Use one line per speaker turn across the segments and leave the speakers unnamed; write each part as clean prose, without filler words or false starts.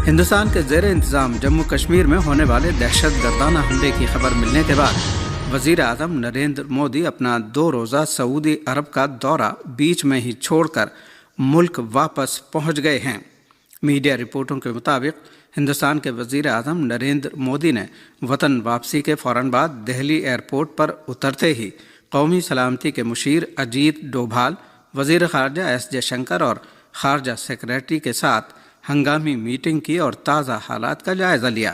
ہندوستان کے زیر انتظام جموں کشمیر میں ہونے والے دہشت گردانہ حملے کی خبر ملنے کے بعد وزیر اعظم نریندر مودی اپنا 2 روزہ سعودی عرب کا دورہ بیچ میں ہی چھوڑ کر ملک واپس پہنچ گئے ہیں۔ میڈیا رپورٹوں کے مطابق ہندوستان کے وزیر اعظم نریندر مودی نے وطن واپسی کے فوراً بعد دہلی ایئرپورٹ پر اترتے ہی قومی سلامتی کے مشیر اجیت ڈوبھال، وزیر خارجہ ایس جے شنکر اور خارجہ سیکریٹری کے ساتھ ہنگامی میٹنگ کی اور تازہ حالات کا جائزہ لیا۔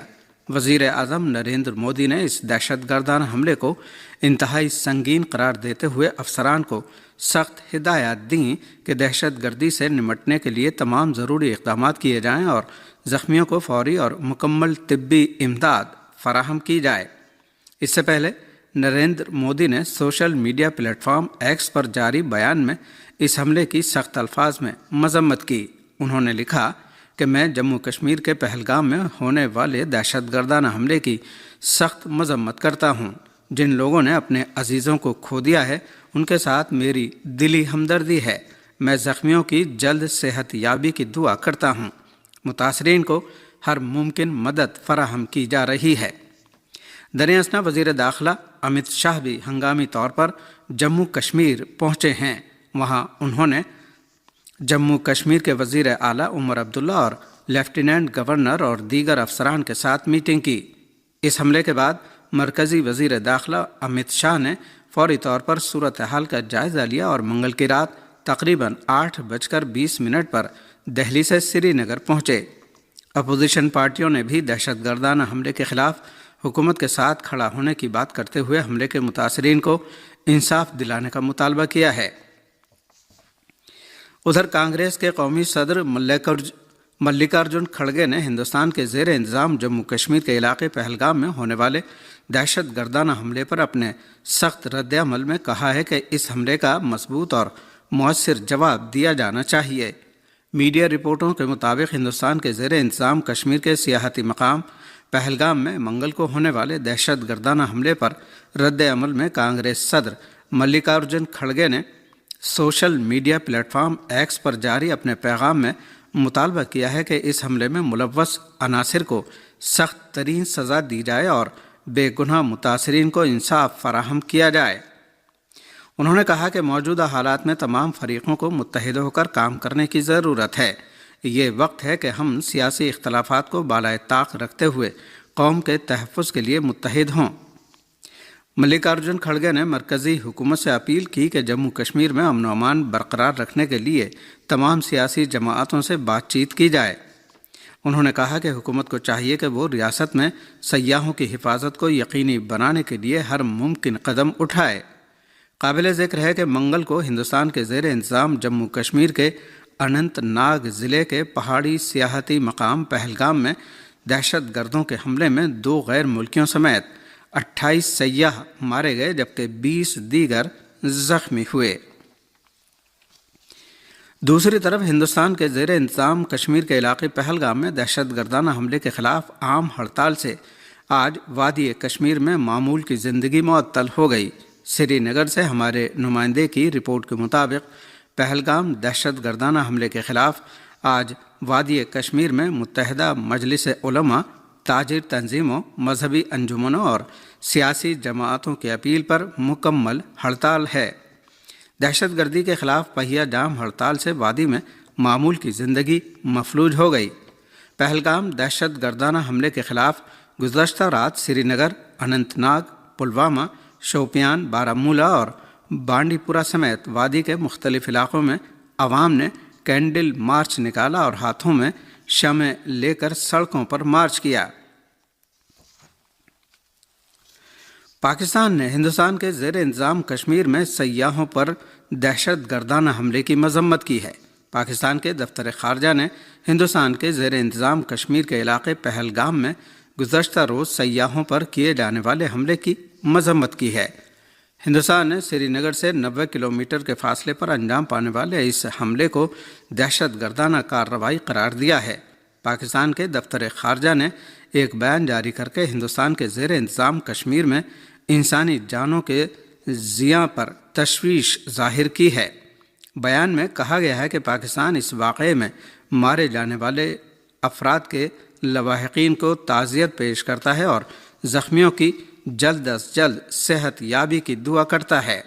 وزیر اعظم نریندر مودی نے اس دہشت گردانہ حملے کو انتہائی سنگین قرار دیتے ہوئے افسران کو سخت ہدایات دیں کہ دہشت گردی سے نمٹنے کے لیے تمام ضروری اقدامات کیے جائیں اور زخمیوں کو فوری اور مکمل طبی امداد فراہم کی جائے۔ اس سے پہلے نریندر مودی نے social media platform X پر جاری بیان میں اس حملے کی سخت الفاظ میں مذمت کی۔ انہوں نے لکھا کہ میں جموں کشمیر کے پہلگام میں ہونے والے دہشت گردانہ حملے کی سخت مذمت کرتا ہوں۔ جن لوگوں نے اپنے عزیزوں کو کھو دیا ہے ان کے ساتھ میری دلی ہمدردی ہے۔ میں زخمیوں کی جلد صحت یابی کی دعا کرتا ہوں۔ متاثرین کو ہر ممکن مدد فراہم کی جا رہی ہے۔ دریں اثنا وزیر داخلہ امت شاہ بھی ہنگامی طور پر جموں کشمیر پہنچے ہیں۔ وہاں انہوں نے جموں کشمیر کے وزیر اعلیٰ عمر عبداللہ اور لیفٹیننٹ گورنر اور دیگر افسران کے ساتھ میٹنگ کی۔ اس حملے کے بعد مرکزی وزیر داخلہ امت شاہ نے فوری طور پر صورتحال کا جائزہ لیا اور منگل کی رات تقریباً 8:20 پر دہلی سے سری نگر پہنچے۔ اپوزیشن پارٹیوں نے بھی دہشت گردانہ حملے کے خلاف حکومت کے ساتھ کھڑا ہونے کی بات کرتے ہوئے حملے کے متاثرین کو انصاف دلانے کا مطالبہ کیا ہے۔ ادھر کانگریس کے قومی صدر ملکارجن کھڑگے نے ہندوستان کے زیر انتظام جموں کشمیر کے علاقے پہلگام میں ہونے والے دہشت گردانہ حملے پر اپنے سخت رد عمل میں کہا ہے کہ اس حملے کا مضبوط اور مؤثر جواب دیا جانا چاہیے۔ میڈیا رپورٹوں کے مطابق ہندوستان کے زیر انتظام کشمیر کے سیاحتی مقام پہلگام میں منگل کو ہونے والے دہشت گردانہ حملے پر رد عمل میں کانگریس صدر ملکارجن کھڑگے نے social media platform X پر جاری اپنے پیغام میں مطالبہ کیا ہے کہ اس حملے میں ملوث عناصر کو سخت ترین سزا دی جائے اور بے گناہ متاثرین کو انصاف فراہم کیا جائے۔ انہوں نے کہا کہ موجودہ حالات میں تمام فریقوں کو متحد ہو کر کام کرنے کی ضرورت ہے۔ یہ وقت ہے کہ ہم سیاسی اختلافات کو بالائے طاق رکھتے ہوئے قوم کے تحفظ کے لیے متحد ہوں۔ ملکارجن کھڑگے نے مرکزی حکومت سے اپیل کی کہ جموں کشمیر میں امن و امان برقرار رکھنے کے لیے تمام سیاسی جماعتوں سے بات چیت کی جائے۔ انہوں نے کہا کہ حکومت کو چاہیے کہ وہ ریاست میں سیاحوں کی حفاظت کو یقینی بنانے کے لیے ہر ممکن قدم اٹھائے۔ قابل ذکر ہے کہ منگل کو ہندوستان کے زیر انتظام جموں کشمیر کے اننت ناگ ضلع کے پہاڑی سیاحتی مقام پہلگام میں دہشت گردوں کے حملے میں 2 غیر ملکیوں سمیت 28 سیاح مارے گئے جبکہ 20 دیگر زخمی ہوئے۔ دوسری طرف ہندوستان کے زیر انتظام کشمیر کے علاقے پہلگام میں دہشت گردانہ حملے کے خلاف عام ہڑتال سے آج وادی کشمیر میں معمول کی زندگی معطل ہو گئی۔ سری نگر سے ہمارے نمائندے کی رپورٹ کے مطابق پہلگام دہشت گردانہ حملے کے خلاف آج وادی کشمیر میں متحدہ مجلس علماء، تاجر تنظیموں، مذہبی انجمنوں اور سیاسی جماعتوں کی اپیل پر مکمل ہڑتال ہے۔ دہشت گردی کے خلاف پہیہ جام ہڑتال سے وادی میں معمول کی زندگی مفلوج ہو گئی۔ پہلگام دہشت گردانہ حملے کے خلاف گزشتہ رات سری نگر، اننت ناگ، پلوامہ، شوپیان، بارہمولہ اور بانڈی پورہ سمیت وادی کے مختلف علاقوں میں عوام نے کینڈل مارچ نکالا اور ہاتھوں میں شمع لے کر سڑکوں پر مارچ کیا۔ پاکستان نے ہندوستان کے زیر انتظام کشمیر میں سیاحوں پر دہشت گردانہ حملے کی مذمت کی ہے۔ پاکستان کے دفتر خارجہ نے ہندوستان کے زیر انتظام کشمیر کے علاقے پہلگام میں گزشتہ روز سیاحوں پر کیے جانے والے حملے کی مذمت کی ہے۔ ہندوستان نے سری نگر سے 90 کلومیٹر کے فاصلے پر انجام پانے والے اس حملے کو دہشت گردانہ کارروائی قرار دیا ہے۔ پاکستان کے دفتر خارجہ نے ایک بیان جاری کر کے ہندوستان کے زیر انتظام کشمیر میں انسانی جانوں کے ضیاع پر تشویش ظاہر کی ہے۔ بیان میں کہا گیا ہے کہ پاکستان اس واقعے میں مارے جانے والے افراد کے لواحقین کو تعزیت پیش کرتا ہے اور زخمیوں کی جلد از جلد صحت یابی کی دعا کرتا ہے۔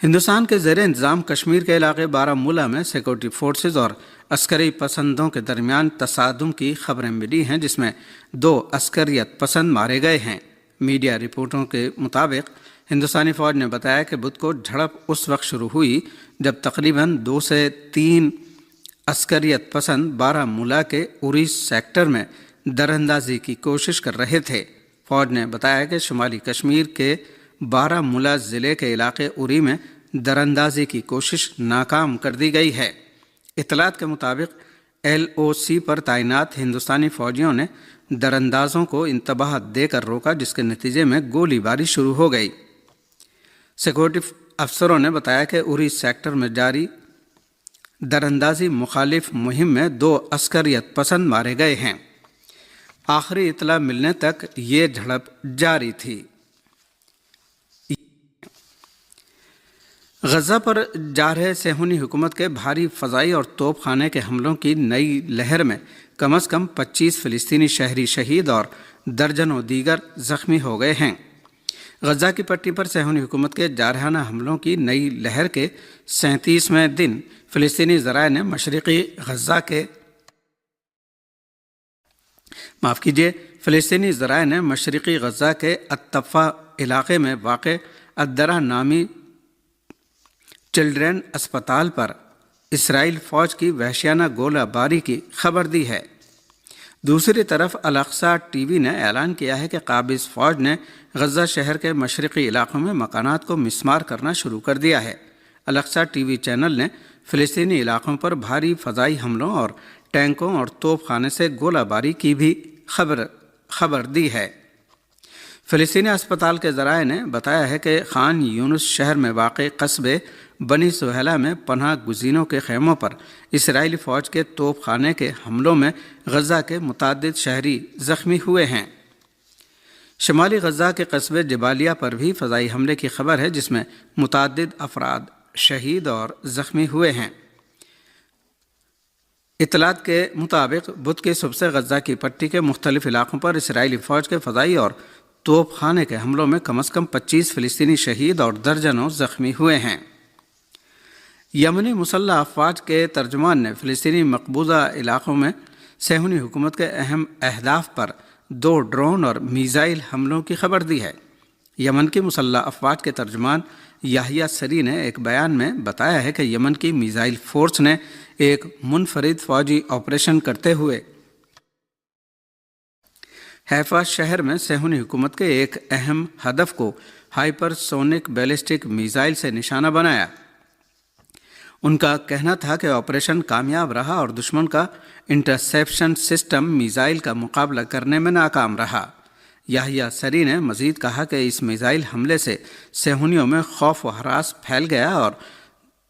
ہندوستان کے زیر انتظام کشمیر کے علاقے بارہمولہ میں سیکورٹی فورسز اور عسکری پسندوں کے درمیان تصادم کی خبریں ملی ہیں، جس میں 2 عسکریت پسند مارے گئے ہیں۔ میڈیا رپورٹوں کے مطابق ہندوستانی فوج نے بتایا کہ بدھ کو جھڑپ اس وقت شروع ہوئی جب تقریباً 2 سے 3 عسکریت پسند بارہمولہ کے اری سیکٹر میں دراندازی کی کوشش کر رہے تھے۔ فوج نے بتایا کہ شمالی کشمیر کے بارہمولہ ضلع کے علاقے اری میں دراندازی کی کوشش ناکام کر دی گئی ہے۔ اطلاعات کے مطابق LOC پر تعینات ہندوستانی فوجیوں نے دراندازوں کو انتباہ دے کر روکا، جس کے نتیجے میں گولی باری شروع ہو گئی۔ سیکورٹی افسروں نے بتایا کہ اری سیکٹر میں جاری دراندازی مخالف مہم میں 2 عسکریت پسند مارے گئے ہیں۔ آخری اطلاع ملنے تک یہ جھڑپ جاری تھی۔ غزہ پر جارحے صہیونی حکومت کے بھاری فضائی اور توپ خانے کے حملوں کی نئی لہر میں کم از کم 25 فلسطینی شہری شہید اور درجنوں دیگر زخمی ہو گئے ہیں۔ غزہ کی پٹی پر صہیونی حکومت کے جارحانہ حملوں کی نئی لہر کے 37ویں دن فلسطینی ذرائع نے مشرقی غزہ کے الطفا علاقے میں واقع الدرہ نامی چلڈرن اسپتال پر اسرائیل فوج کی وحشیانہ گولہ باری کی خبر دی ہے۔ دوسری طرف الاقصی ٹی وی نے اعلان کیا ہے کہ قابض فوج نے غزہ شہر کے مشرقی علاقوں میں مکانات کو مسمار کرنا شروع کر دیا ہے۔ الاقصی ٹی وی چینل نے فلسطینی علاقوں پر بھاری فضائی حملوں اور ٹینکوں اور توپ خانے سے گولہ باری کی بھی خبر دی ہے۔ فلسطینی اسپتال کے ذرائع نے بتایا ہے کہ خان یونس شہر میں واقع قصبے بنی سہیلہ میں پناہ گزینوں کے خیموں پر اسرائیلی فوج کے توپ خانے کے حملوں میں غزہ کے متعدد شہری زخمی ہوئے ہیں۔ شمالی غزہ کے قصبے جبالیہ پر بھی فضائی حملے کی خبر ہے، جس میں متعدد افراد شہید اور زخمی ہوئے ہیں۔ اطلاعات کے مطابق بدھ کی صبح سے غزہ کی پٹی کے مختلف علاقوں پر اسرائیلی فوج کے فضائی اور توپ خانے کے حملوں میں کم از کم 25 فلسطینی شہید اور درجنوں زخمی ہوئے ہیں۔ یمنی مسلح افواج کے ترجمان نے فلسطینی مقبوضہ علاقوں میں صہیونی حکومت کے اہم اہداف پر 2 ڈرون اور میزائل حملوں کی خبر دی ہے۔ یمن کی مسلح افواج کے ترجمان یحییٰ سری نے ایک بیان میں بتایا ہے کہ یمن کی میزائل فورس نے ایک منفرد فوجی آپریشن کرتے ہوئے حیفا شہر میں صہیونی حکومت کے ایک اہم ہدف کو ہائپر سونک بیلسٹک میزائل سے نشانہ بنایا۔ ان کا کہنا تھا کہ آپریشن کامیاب رہا اور دشمن کا انٹرسیپشن سسٹم میزائل کا مقابلہ کرنے میں ناکام رہا۔ یحییٰ سری نے مزید کہا کہ اس میزائل حملے سے صہیونیوں میں خوف و ہراس پھیل گیا اور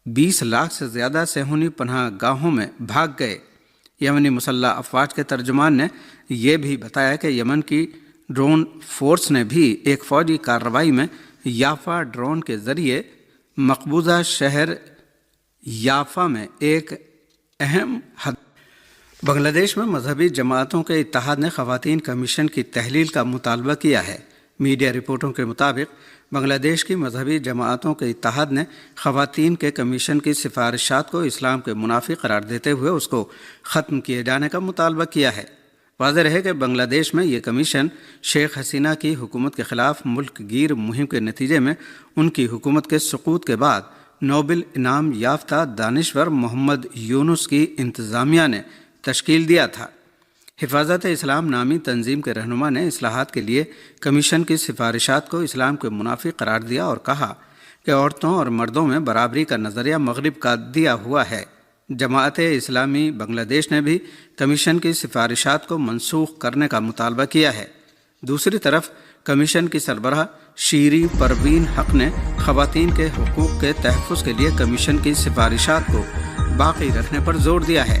20 لاکھ سے زیادہ صہیونی پناہ گاہوں میں بھاگ گئے۔ یمنی مسلح افواج کے ترجمان نے یہ بھی بتایا کہ یمن کی ڈرون فورس نے بھی ایک فوجی کارروائی میں یافا ڈرون کے ذریعے مقبوضہ شہر یافا میں ایک اہم بنگلہ دیش میں مذہبی جماعتوں کے اتحاد نے خواتین کمیشن کی تحلیل کا مطالبہ کیا ہے۔ میڈیا رپورٹوں کے مطابق بنگلہ دیش کی مذہبی جماعتوں کے اتحاد نے خواتین کے کمیشن کی سفارشات کو اسلام کے منافی قرار دیتے ہوئے اس کو ختم کیے جانے کا مطالبہ کیا ہے۔ واضح رہے کہ بنگلہ دیش میں یہ کمیشن شیخ حسینہ کی حکومت کے خلاف ملک گیر مہم کے نتیجے میں ان کی حکومت کے سقوط کے بعد نوبل انعام یافتہ دانشور محمد یونس کی انتظامیہ نے تشکیل دیا تھا۔ حفاظت اسلام نامی تنظیم کے رہنما نے اصلاحات کے لیے کمیشن کی سفارشات کو اسلام کے منافی قرار دیا اور کہا کہ عورتوں اور مردوں میں برابری کا نظریہ مغرب کا دیا ہوا ہے۔ جماعت اسلامی بنگلہ دیش نے بھی کمیشن کی سفارشات کو منسوخ کرنے کا مطالبہ کیا ہے۔ دوسری طرف کمیشن کی سربراہ شیریں پروین حق نے خواتین کے حقوق کے تحفظ کے لیے کمیشن کی سفارشات کو باقی رکھنے پر زور دیا ہے۔